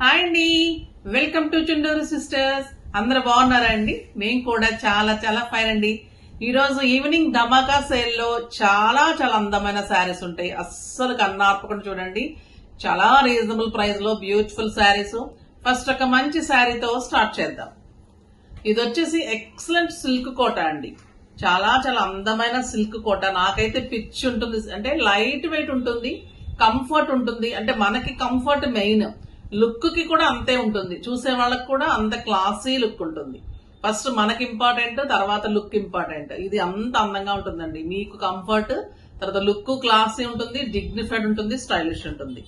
Hi అండి, welcome to Chunduru sisters. అందరు బాగున్నారా అండి? మేము కూడా చాలా చాలా ఫైన్ అండి. ఈ రోజు ఈవినింగ్ ధమాకా సేల్ లో చాలా చాలా అందమైన శారీస్ ఉంటాయి. అస్సలు కన్నార్పకుండా చూడండి. చాలా రీజనబుల్ ప్రైస్ లో బ్యూటిఫుల్ శారీస్. ఫస్ట్ ఒక మంచి శారీతో స్టార్ట్ చేద్దాం. ఇది వచ్చేసి ఎక్సలెంట్ సిల్క్ కోట అండి. చాలా చాలా అందమైన సిల్క్ కోట. నాకైతే పిచ్ ఉంటుంది, అంటే లైట్ వెయిట్ ఉంటుంది, కంఫర్ట్ ఉంటుంది. అంటే మనకి కంఫర్ట్ మెయిన్, లుక్ కి కూడా అంతే ఉంటుంది. చూసే వాళ్ళకి కూడా అంత క్లాసీ లుక్ ఉంటుంది. ఫస్ట్ మనకి ఇంపార్టెంట్, తర్వాత లుక్ ఇంపార్టెంట్. ఇది అంత అందంగా ఉంటుందండి. మీకు కంఫర్ట్, తర్వాత లుక్ క్లాసీ ఉంటుంది, డిగ్నిఫైడ్ ఉంటుంది, స్టైలిష్ ఉంటుంది.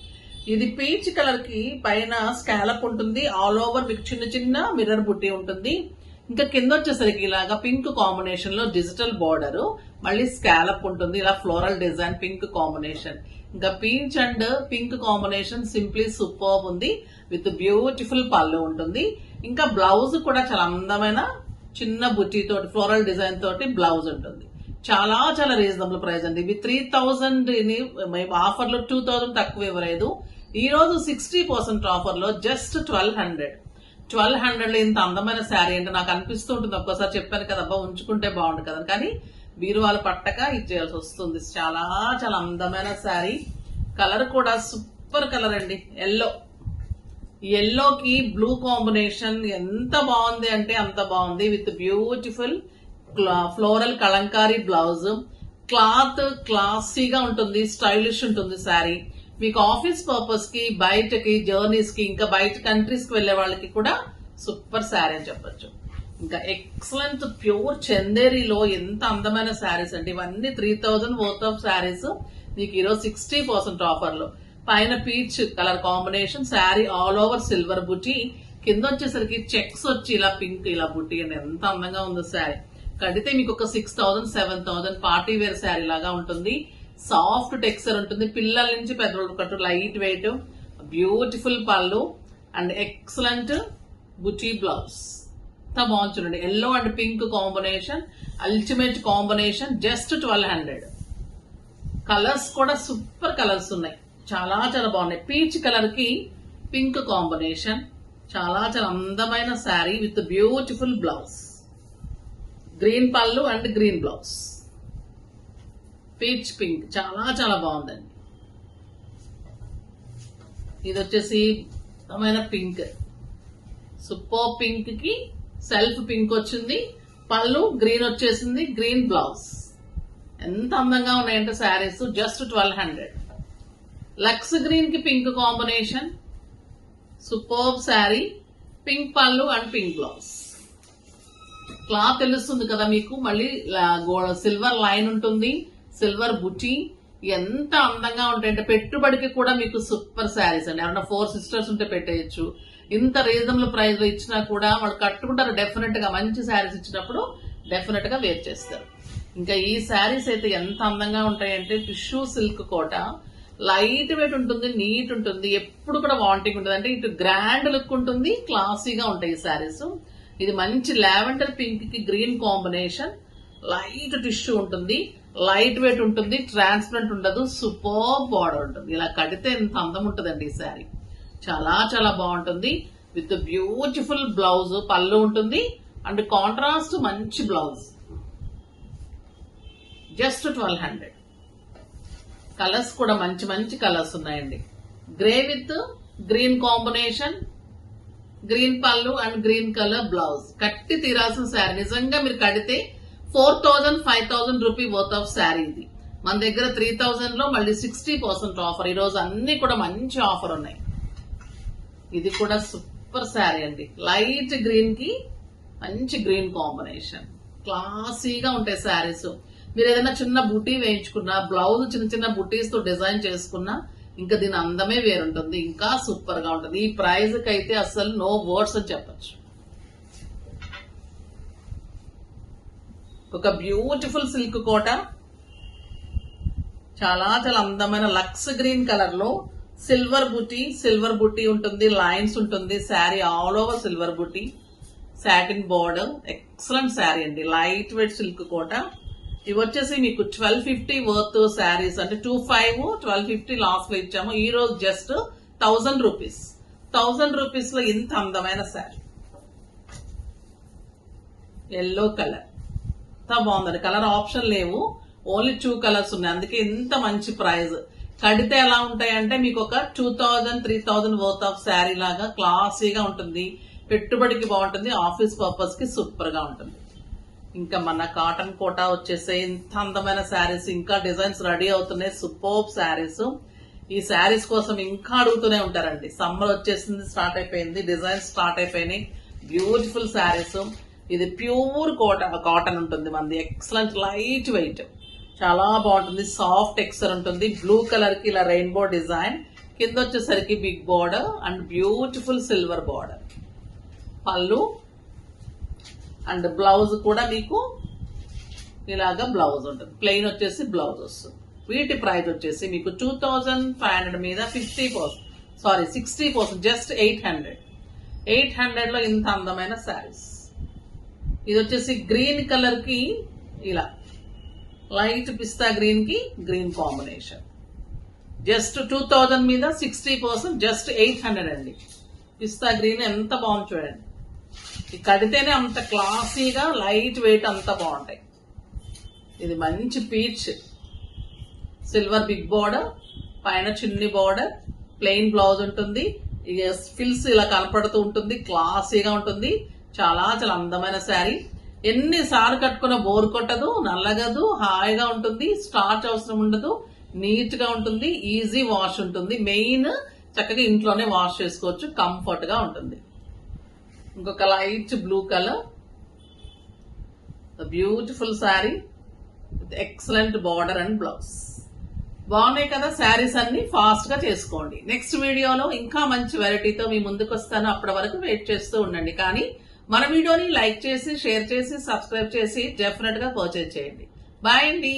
ఇది పీచ్ కలర్ కి పైన స్కాలప్ ఉంటుంది. ఆల్ ఓవర్ మీకు చిన్న చిన్న మిర్రర్ బుట్టి ఉంటుంది. ఇంకా కింద వచ్చేసరికి ఇలాగా పింక్ కాంబినేషన్ లో డిజిటల్ బార్డర్, మళ్ళీ స్కాలప్ ఉంటుంది. ఇలా ఫ్లోరల్ డిజైన్ పింక్ కాంబినేషన్. ఇంకా peach and pink combination simply super ఉంది. విత్ బ్యూటిఫుల్ పళ్ళు ఉంటుంది. ఇంకా బ్లౌజ్ కూడా చాలా అందమైన చిన్న బుట్టి తోటి ఫ్లోరల్ డిజైన్ తోటి బ్లౌజ్ ఉంటుంది. చాలా చాలా రీజనబుల్ ప్రైస్ అండి. ఇవి 3000 ఆఫర్ లో 2000 తక్కువ ఇవ్వలేదు. ఈ రోజు 60% ఆఫర్ లో జస్ట్ 1200 లో ఇంత అందమైన శారీ అంటే నాకు అనిపిస్తూ ఉంటుంది. ఒక్కోసారి చెప్పాను కదా, అబ్బా ఉంచుకుంటే బాగుండు కదా, కానీ బీరువాలు పట్టక ఇచ్చేయాల్సి వస్తుంది. చాలా చాలా అందమైన శారీ. కలర్ కూడా సూపర్ కలర్ అండి. ఎల్లోకి బ్లూ కాంబినేషన్ ఎంత బాగుంది అంటే అంత బాగుంది. With beautiful floral Kalamkari blouse. Cloth క్లాసీగా ఉంటుంది, స్టైలిష్ ఉంటుంది శారీ. మీకు ఆఫీస్ పర్పస్ కి, బయటకి జర్నీస్ కి, ఇంకా బయట కంట్రీస్ కి వెళ్లే వాళ్ళకి కూడా సూపర్ శారీ అని చెప్పొచ్చు. ఇంకా ఎక్సలెంట్ ప్యూర్ చందేరీలో ఎంత అందమైన శారీస్ అండి. ఇవన్నీ 3000 వర్త్ ఆఫ్ శారీస్ మీకు ఈరోజు 60% ఆఫర్ లో. పైన peach colour combination, sari all over silver బుట్టి, కింద వచ్చేసరికి చెక్స్ వచ్చి ఇలా పింక్ ఇలా బుట్టి అండి. ఎంత అందంగా ఉంది శారీ. కడితే మీకు ఒక 6000 7000 పార్టీ వేర్ శారీ లాగా ఉంటుంది. సాఫ్ట్ టెక్స్చర్ ఉంటుంది. పిల్లల నుంచి పెద్దవాళ్ళు కట్టు, light weight, beautiful pallu and excellent బుటీ బ్లౌజ్. ఎంత బాగుంది చూడండి. Yellow and pink combination, ultimate combination. Just 1200. Colours కూడా సూపర్ కలర్స్ ఉన్నాయి, చాలా చాలా బాగున్నాయి. పీచ్ కలర్ కి పింక్ కాంబినేషన్. చాలా చాలా అందమైన sari with beautiful blouse. Green pallu and green blouse. Peach pink చాలా చాలా బాగుందండి. ఇది వచ్చేసి అందమైన పింక్, సూపర్ పింక్ కి సెల్ఫ్ పింక్ వచ్చింది. పళ్ళు గ్రీన్ వచ్చేసింది, గ్రీన్ బ్లౌజ్. ఎంత అందంగా ఉన్నాయంటే శారీస్. జస్ట్ 1200. లక్స్ గ్రీన్ కి pink combination, super sari. Pink పళ్ళు అండ్ పింక్ బ్లౌజ్. క్లాత్ తెలుస్తుంది కదా మీకు. మళ్ళీ సిల్వర్ లైన్ ఉంటుంది, సిల్వర్ బుటీ. ఎంత అందంగా ఉంటాయంటే పెట్టుబడికి కూడా మీకు సూపర్ శారీస్ అండి. ఎవరైనా 4 సిస్టర్స్ ఉంటే పెట్టేయచ్చు. ఇంత రీజనబుల్ ప్రైస్ లో ఇచ్చినా కూడా వాళ్ళు కట్టుకుంటారు. డెఫినెట్ గా మంచి శారీస్ ఇచ్చినప్పుడు డెఫినెట్ గా వేర్ చేస్తారు. ఇంకా ఈ శారీస్ అయితే ఎంత అందంగా ఉంటాయంటే టిష్యూ సిల్క్ కోట. లైట్ వెయిట్ ఉంటుంది, నీట్ ఉంటుంది, ఎప్పుడు కూడా వాంటింగ్ ఉంటుంది. అంటే ఇటు గ్రాండ్ లుక్ ఉంటుంది, క్లాసీగా ఉంటాయి ఈ శారీస్. ఇది మంచి లావెండర్ పింక్ కి గ్రీన్ కాంబినేషన్. లైట్ టిష్యూ ఉంటుంది, లైట్ వెయిట్ ఉంటుంది, ట్రాన్స్పరెంట్ ఉండదు, సూపర్ బార్డర్ ఉంటుంది. ఇలా కడితే ఎంత అందం ఉంటుందండి ఈ శారీ. చాలా చాలా బాగుంటుంది. విత్ బ్యూటిఫుల్ బ్లౌజ్, పళ్ళు ఉంటుంది అండ్ కాంట్రాస్ట్ మంచి బ్లౌజ్. జస్ట్ 1200. కలర్స్ కూడా మంచి మంచి కలర్స్ ఉన్నాయండి. Grey with green combination, green pallu and green colour blouse. కట్టి తీరాల్సిన శారీ. నిజంగా మీరు కడితే 4000 5000 రూపీ వర్త్ ఆఫ్ శారీ. ఇది మన దగ్గర 3000 లో మళ్ళీ 60% ఆఫర్. ఈ రోజు అన్ని కూడా మంచి ఆఫర్ ఉన్నాయి. ఇది కూడా సూపర్ శారీ అండి. లైట్ గ్రీన్ కి మంచి గ్రీన్ కాంబినేషన్. క్లాసీగా ఉంటాయి శారీస్. మీరు ఏదైనా చిన్న బుటీ వేయించుకున్నా, బ్లౌజ్ చిన్న చిన్న బుటీస్ తో డిజైన్ చేసుకున్నా ఇంకా దీని అందమే వేరుంటుంది. ఇంకా సూపర్ గా ఉంటుంది. ఈ ప్రైజ్ కి అయితే అసలు నో వర్డ్స్ అని చెప్పచ్చు. ఒక బ్యూటిఫుల్ సిల్క్ కోట. చాలా చాలా అందమైన లక్స్ గ్రీన్ కలర్ లో సిల్వర్ బుటీ ఉంటుంది, లైన్స్ ఉంటుంది. శారీ ఆల్ ఓవర్ సిల్వర్ బుటీ, సాటిన్ బోర్డర్. ఎక్సలెంట్ శారీ అండి. లైట్ వెయిట్ సిల్క్ కోట. ఇవి వచ్చేసి మీకు 1250 వర్త్ శారీస్. అంటే 25 1250 లాస్ట్ లో ఇచ్చాము. ఈ రోజు జస్ట్ 1000 రూపీస్. 1000 రూపీస్ లో ఇంత అందమైన శారీ. ఎల్లో కలర్ ఎంత బాగుందండి. కలర్ ఆప్షన్ లేవు, ఓన్లీ 2 కలర్స్ ఉన్నాయి, అందుకే ఇంత మంచి ప్రైస్. కడితే ఎలా ఉంటాయంటే మీకు ఒక 2000-3000 వర్త్ ఆఫ్ శారీ లాగా క్లాసీగా ఉంటుంది, పెట్టుబడికి బాగుంటుంది, ఆఫీస్ పర్పస్ కి సూపర్ గా ఉంటుంది. ఇంకా మన కాటన్ కోటా వచ్చేసే ఇంత అందమైన శారీస్, ఇంకా డిజైన్స్ రెడీ అవుతున్నాయి, సూపర్ శారీస్. ఈ శారీస్ కోసం ఇంకా అడుగుతూనే ఉంటారండి. సమ్మర్ వచ్చేసింది, స్టార్ట్ అయిపోయింది, డిజైన్స్ స్టార్ట్ అయిపోయినాయి. బ్యూటిఫుల్ శారీస్. ఇది ప్యూర్ కాటన్ ఉంటుంది మనది, ఎక్సలెంట్ లైట్ వెయిట్, చాలా బాగుంటుంది, సాఫ్ట్ టెక్స్చర్ ఉంటుంది. బ్లూ కలర్ కి ఇలా రెయిన్బో డిజైన్, కింద వచ్చేసరికి big border and beautiful silver border. పళ్ళు అండ్ బ్లౌజ్ కూడా మీకు ఇలాగా బ్లౌజ్ ఉంటుంది, ప్లెయిన్ వచ్చేసి బ్లౌజ్ వస్తుంది. వీటి ప్రైస్ వచ్చేసి మీకు 2500 మీద 60%, జస్ట్ 800 లో ఇంత అందమైన శారీస్. ఇది వచ్చేసి గ్రీన్ కలర్ కి ఇలా లైట్ పిస్తా గ్రీన్ కి గ్రీన్ కాంబినేషన్, జస్ట్ 2000 మీద 60%, జస్ట్ 800 అండి. పిస్తా గ్రీన్ ఎంత బాగుంది చూడండి, ఇది కడితేనే అంత క్లాసీగా లైట్ వెయిట్ అంత బాగుంటాయి. ఇది మంచి పీచ్, సిల్వర్ బిగ్ బార్డర్, పైన చిన్ని బార్డర్, ప్లెయిన్ బ్లౌజ్ ఉంటుంది, ఫిల్స్ ఇలా కనపడుతూ ఉంటుంది, క్లాసీగా ఉంటుంది, చాలా చాలా అందమైన శారీ. ఎన్నిసార్లు కట్టుకున్న బోర్ కొట్టదు, నల్లగదు, హాయిగా ఉంటుంది, స్టార్చ్ అవసరం ఉండదు, నీట్ గా ఉంటుంది, ఈజీ వాష్ ఉంటుంది. మెయిన్ చక్కగా ఇంట్లోనే వాష్ చేసుకోవచ్చు, కంఫర్ట్ గా ఉంటుంది. ఇంకొక light blue colour, beautiful sari with excellent border and blouse. బాగున్నాయి కదా శారీస్ అన్ని, ఫాస్ట్ గా చేసుకోండి. నెక్స్ట్ వీడియోలో ఇంకా మంచి వెరైటీతో మీ ముందుకు వస్తాను, అప్పటి వరకు వెయిట్ చేస్తూ ఉండండి. కానీ మన వీడియోని లైక్ చేసి, షేర్ చేసి, సబ్స్క్రైబ్ చేసి డెఫినెట్ గా పర్చేజ్ చేయండి. బాయ్ అండి.